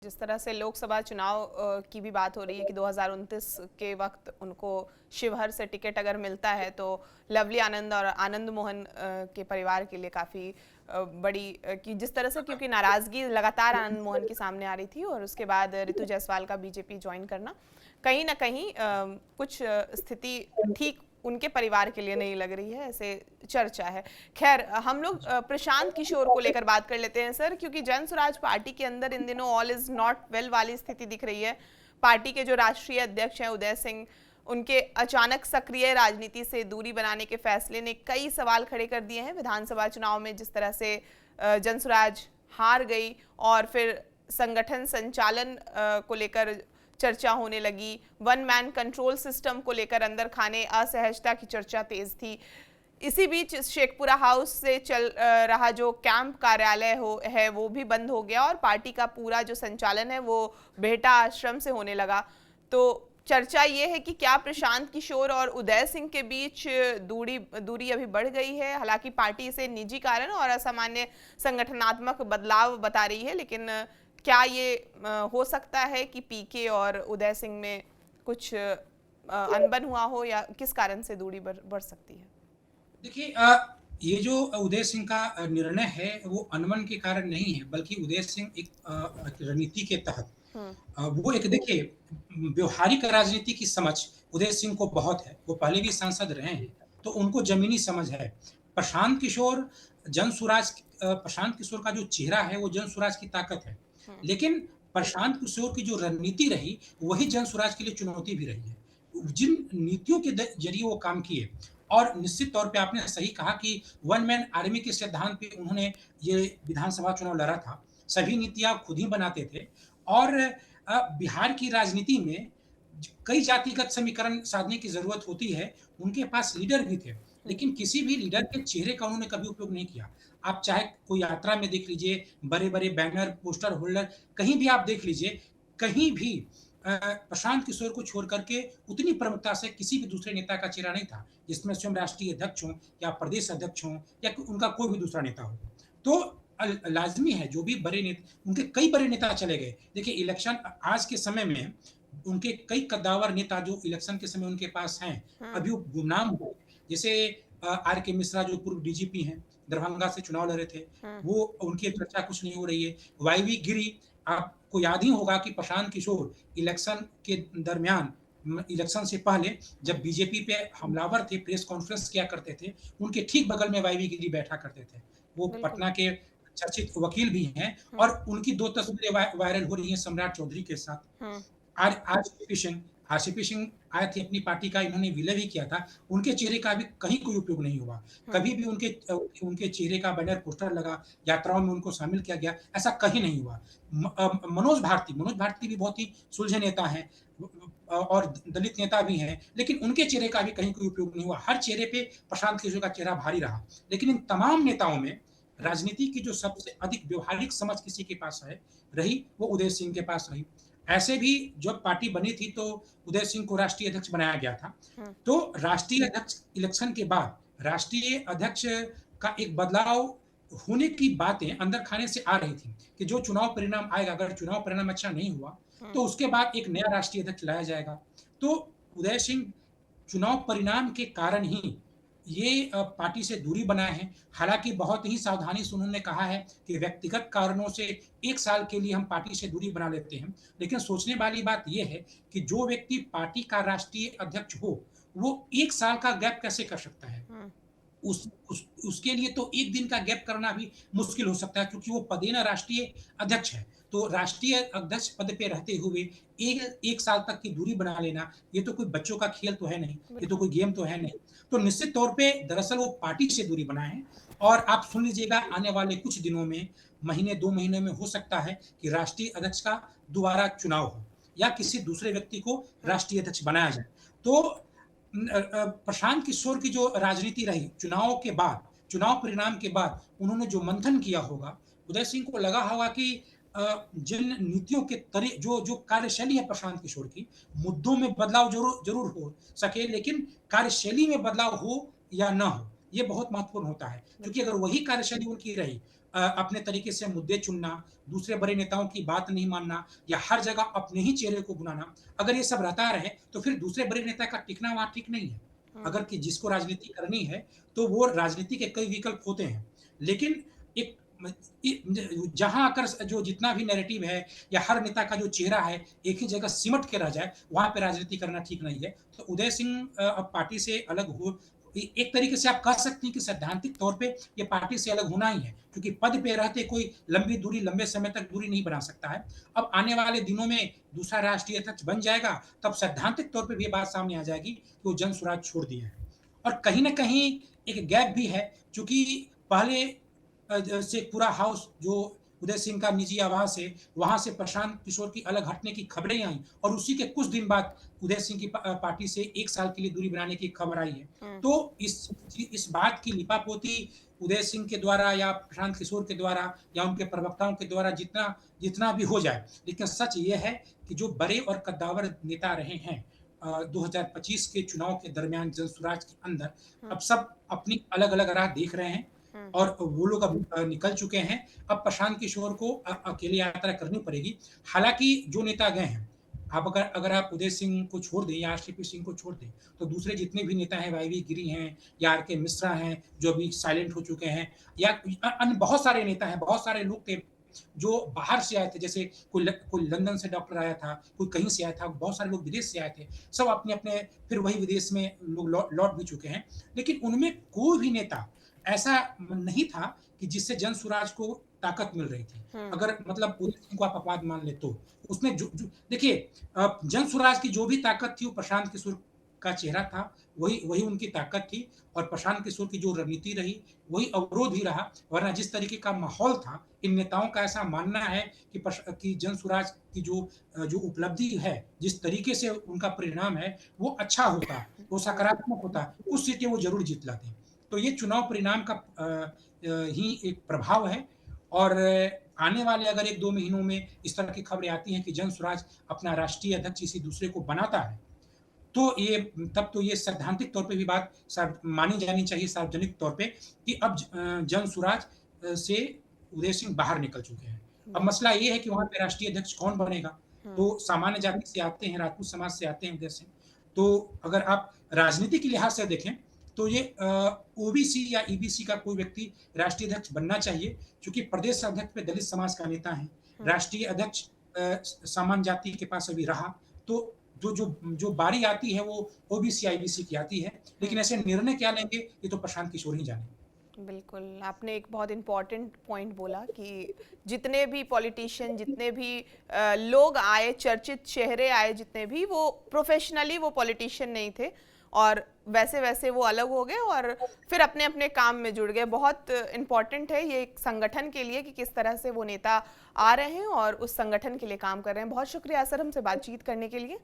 जिस तरह से लोकसभा चुनाव की भी बात हो रही है कि 2029 के वक्त उनको शिवहर से टिकट अगर मिलता है तो लवली आनंद और आनंद मोहन के परिवार के लिए काफ़ी बड़ी कि जिस तरह से क्योंकि नाराज़गी लगातार आनंद मोहन की सामने आ रही थी और उसके बाद ऋतु जायसवाल का बीजेपी ज्वाइन करना कहीं ना कहीं कुछ स्थिति ठीक उनके परिवार के लिए नहीं लग रही है, ऐसे चर्चा है। खैर हम लोग प्रशांत किशोर को लेकर बात कर लेते हैं सर, क्योंकि जन स्वराज पार्टी के अंदर इन दिनों ऑल इज नॉट वेल वाली स्थिति दिख रही है। पार्टी के जो राष्ट्रीय अध्यक्ष हैं उदय सिंह, उनके अचानक सक्रिय राजनीति से दूरी बनाने के फैसले ने कई सवाल खड़े कर दिए हैं। विधानसभा चुनाव में जिस तरह से जन स्वराज हार गई और फिर संगठन संचालन को लेकर चर्चा होने लगी, वन मैन कंट्रोल सिस्टम को लेकर अंदर खाने असहजता की चर्चा तेज थी। इसी बीच शेखपुरा हाउस से चल रहा जो कैंप कार्यालय है वो भी बंद हो गया और पार्टी का पूरा जो संचालन है वो बेहटा आश्रम से होने लगा। तो चर्चा ये है कि क्या प्रशांत किशोर और उदय सिंह के बीच दूरी अभी बढ़ गई है। हालांकि पार्टी इसे निजी कारण और असामान्य संगठनात्मक बदलाव बता रही है, लेकिन क्या ये हो सकता है कि पीके और उदय सिंह में कुछ अनबन हुआ हो या किस कारण से दूरी बढ़ सकती है? देखिए, ये जो उदय सिंह का निर्णय है वो अनबन के कारण नहीं है, बल्कि उदय सिंह एक रणनीति के तहत हम्म। वो एक देखिए व्यवहारिक राजनीति की समझ उदय सिंह को बहुत है। वो पहले भी सांसद रहे हैं, तो उनको जमीनी समझ है। प्रशांत किशोर प्रशांत किशोर का जो चेहरा है वो जन स्वराज की ताकत है, लेकिन प्रशांत किशोर की जो रणनीति रही वही जन स्वराज के लिए चुनौती भी रही है। जिन नीतियों के जरिए वो काम किए, और निश्चित तौर पे आपने सही कहा कि वन मैन आर्मी के सिद्धांत पे उन्होंने ये विधानसभा चुनाव लड़ा था। सभी नीतियां खुद ही बनाते थे, और बिहार की राजनीति में कई जातिगत समीकरण साधने की जरूरत होती है। उनके पास लीडर भी थे, लेकिन किसी भी लीडर के चेहरे का उन्होंने कभी उपयोग नहीं किया। आप चाहे कोई यात्रा में देख लीजिए, बड़े बड़े बैनर पोस्टर होल्डर कहीं भी आप देख लीजिए, कहीं भी प्रशांत किशोर को छोड़ करके उतनी प्रमुखता से किसी भी दूसरे नेता का चेहरा नहीं था, जिसमें स्वयं राष्ट्रीय अध्यक्ष हों या प्रदेश अध्यक्ष हों या उनका कोई भी दूसरा नेता हो। तो लाजमी है, जो भी बड़े नेता, उनके कई बड़े नेता चले गए। देखिए इलेक्शन आज के समय में उनके कई कद्दावर नेता जो इलेक्शन के समय उनके पास हैं, अभी वो गुमनाम हो गए। जैसे आर के मिश्रा जो पूर्व डीजीपी हैं, दरभंगा से चुनाव लड़े थे, वो उनकी चर्चा कुछ नहीं हो रही है। वाईवी गिरी, आपको याद ही होगा कि प्रशांत किशोर इलेक्शन के दरमियान, इलेक्शन से पहले जब बीजेपी पे हमलावर थे, प्रेस कॉन्फ्रेंस किया करते थे, उनके ठीक बगल में वाईवी गिरी बैठा करते थे। वो बिल्कुल। पटना के चर्चित वकील भी हैं, और उनकी 2 तस्वीरें वायरल हो रही हैं सम्राट चौधरी के साथ। हम्म। आज आरसीपी सिंह आए थे, अपनी पार्टी का इन्होंने विलय भी किया था। उनके चेहरे का भी कहीं कोई उपयोग नहीं हुआ। कभी भी उनके चेहरे का बैनर पोस्टर लगा, यात्राओं में उनको शामिल किया गया, ऐसा कहीं नहीं हुआ। मनोज भारती भी बहुत ही सुलझे नेता हैं, और दलित नेता भी हैं, लेकिन उनके चेहरे का भी कहीं कोई उपयोग नहीं हुआ। हर चेहरे पे प्रशांत किशोर का चेहरा भारी रहा। लेकिन इन तमाम नेताओं में राजनीति की जो सबसे अधिक व्यवहारिक समझ किसी के पास है रही, वो उदय सिंह के पास रही। ऐसे भी जब पार्टी बनी थी तो उदय सिंह को राष्ट्रीय अध्यक्ष बनाया गया था। तो राष्ट्रीय अध्यक्ष इलेक्शन के बाद राष्ट्रीय अध्यक्ष का एक बदलाव होने की बातें अंदर खाने से आ रही थी कि जो चुनाव परिणाम आएगा, अगर चुनाव परिणाम अच्छा नहीं हुआ तो उसके बाद एक नया राष्ट्रीय अध्यक्ष लाया जाएगा। तो उदय सिंह चुनाव परिणाम के कारण ही ये पार्टी से दूरी बनाए हैं। हालांकि बहुत ही सावधानी से उन्होंने कहा है कि व्यक्तिगत कारणों से 1 साल के लिए हम पार्टी से दूरी बना लेते हैं, लेकिन सोचने वाली बात यह है कि जो व्यक्ति पार्टी का राष्ट्रीय अध्यक्ष हो, वो 1 साल का गैप कैसे कर सकता है। उसके लिए तो एक दिन का गैप करना भी मुश्किल हो सकता है, क्योंकि वो पदेना राष्ट्रीय अध्यक्ष है। तो राष्ट्रीय अध्यक्ष पद पे रहते हुए एक साल तक की दूरी बना लेना, ये तो कोई बच्चों का खेल तो है नहीं, ये तो कोई गेम तो है नहीं। तो निश्चित तौर पे दरअसल वो पार्टी से दूरी बनाए हैं, और आप सुन लीजिएगा आने वाले कुछ दिनों में, महीने 2 महीने में हो सकता है कि राष्ट्रीय अध्यक्ष का दोबारा चुनाव हो या किसी दूसरे व्यक्ति को राष्ट्रीय अध्यक्ष बनाया जाए। तो प्रशांत किशोर की जो राजनीति रही चुनाव के बाद, चुनाव परिणाम के बाद उन्होंने जो मंथन किया होगा, उदय सिंह को लगा होगा कि जिन नीतियों के जो कार्यशैली है प्रशांत किशोर की, मुद्दों में बदलाव जरूर जरूर हो सके, लेकिन कार्यशैली में बदलाव हो या ना हो, ये बहुत महत्वपूर्ण होता है। क्योंकि अगर वही कार्यशैली उनकी रही अपने तरीके से मुद्दे चुनना, दूसरे बड़े नेताओं की बात नहीं मानना या हर जगह अपने ही चेहरे को बुनाना, अगर ये सब रहता रहे, तो फिर दूसरे बड़े नेता का टिकना वहाँ ठीक नहीं है। हुँ, अगर कि जिसको राजनीति करनी है, तो वो राजनीति के कई विकल्प होते हैं। लेकिन एक म इ ज जहाँ आकर जो जितना भी नैरेटिव है या हर नेता का जो चेहरा है, एक ही जगह सिमट के रह जाए, वहाँ पे राजनीति करना ठीक नहीं है। तो उदय सिंह अब पार्टी से अलग हो एक तरीके से आप कह सकते हैं कि सैद्धांतिक तौर पे ये पार्टी से अलग होना ही है, क्योंकि पद पे रहते कोई लंबी दूरी लंबे समय तक दूरी नहीं बना सकता है। अब आने वाले दिनों में दूसरा राष्ट्रीय अध्यक्ष बन जाएगा, तब सैद्धांतिक तौर पे भी ये बात सामने आ जाएगी कि वो जनसुराज छोड़ दिया है। और कहीं न कहीं एक गैप भी है, चूँकि पहले से पूरा हाउस जो उदय सिंह का निजी आवास है, वहाँ से प्रशांत किशोर की अलग हटने की खबरें आई और उसी के कुछ दिन बाद उदय सिंह की पार्टी से 1 साल के लिए दूरी बनाने की खबर आई है। हुँ, तो इस बात की लिपापोती उदय सिंह के द्वारा या प्रशांत किशोर के द्वारा या उनके प्रवक्ताओं के द्वारा जितना जितना भी हो जाए, लेकिन सच ये है कि जो बड़े और कद्दावर नेता रहे हैं 2025 के चुनाव के दरमियान जनसुराज के अंदर, हुँ, अब सब अपनी अलग-अलग राह देख रहे हैं हुँ, और वो लोग अब निकल चुके हैं। अब प्रशांत किशोर को अकेले यात्रा करनी पड़ेगी। हालाँकि जो नेता गए हैं, आप अगर अगर आप उदय सिंह को छोड़ दें या आरसीपी सिंह को छोड़ दें, तो दूसरे जितने भी नेता हैं, वाईवी गिरी हैं या आर के मिश्रा हैं, जो अभी साइलेंट हो चुके हैं या अन्य बहुत सारे नेता हैं, बहुत सारे लोग थे, जो बाहर से आए थे। जैसे कोई लंदन से डॉक्टर आया था, कोई कहीं से आया था, बहुत सारे लोग विदेश से आए थे। सब अपने-अपने फिर वही विदेश में लोग लौट भी चुके हैं। लेकिन उनमें कोई भी नेता ऐसा नहीं था कि जिससे जनसुराज को ताकत मिल रही थी। हुँ, अगर मतलब उदय सिंह को आप अपवाद मान लें तो। उसमें जो जो देखिए जनसुराज की जो भी ताकत थी वो प्रशांत किशोर का चेहरा था, वही वही उनकी ताकत थी और प्रशांत किशोर की जो रणनीति रही, वही अवरोध ही रहा। वरना जिस तरीके का माहौल था, इन नेताओं का ऐसा मानना है कि जनसुराज की जो उपलब्धि है, जिस तरीके से उनका परिणाम है, वो अच्छा होता, वो हुँ, सकारात्मक होता, कुछ सीटें वो ज़रूर जीत लाते। तो ये चुनाव परिणाम का ही एक प्रभाव है और आने वाले अगर 1-2 महीनों में इस तरह की खबरें आती हैं कि जनसुराज अपना राष्ट्रीय अध्यक्ष किसी दूसरे को बनाता है, तो ये तब तो ये सैद्धांतिक तौर पे भी बात मानी जानी चाहिए सार्वजनिक तौर पे कि अब जनसुराज से उदय सिंह बाहर निकल चुके हैं। अब बिल्कुल, मसला ये है कि वहाँ पे राष्ट्रीय अध्यक्ष कौन बनेगा? हुँ, तो सामान्य जाति से आते हैं, राजपूत समाज से आते हैं उदय सिंह। तो अगर आप राजनीति के लिहाज से देखें, तो ये ओबीसी या ईबीसी का कोई व्यक्ति राष्ट्रीय अध्यक्ष बनना चाहिए, क्योंकि प्रदेश अध्यक्ष पे दलित समाज का नेता है। हुँ, राष्ट्रीय अध्यक्ष सामान्य जाति के पास अभी रहा, तो जो जो जो बारी आती है वो ओबीसी, आईबीसी की आती है, हुँ। लेकिन ऐसे निर्णय क्या लेंगे, ये तो प्रशांत किशोर ही जाने। बिल्कुल, आपने एक बहुत इम्पोर्टेंट पॉइंट बोला कि जितने भी पॉलिटिशियन, जितने भी लोग आए, चर्चित चेहरे आए जितने भी, वो प्रोफेशनली वो पॉलिटिशियन नहीं थे और वैसे-वैसे वो अलग हो गए और फिर अपने-अपने काम में जुड़ गए। बहुत इम्पोर्टेंट है ये एक संगठन के लिए कि किस तरह से वो नेता आ रहे हैं और उस संगठन के लिए काम कर रहे हैं। बहुत शुक्रिया सर हमसे बातचीत करने के लिए।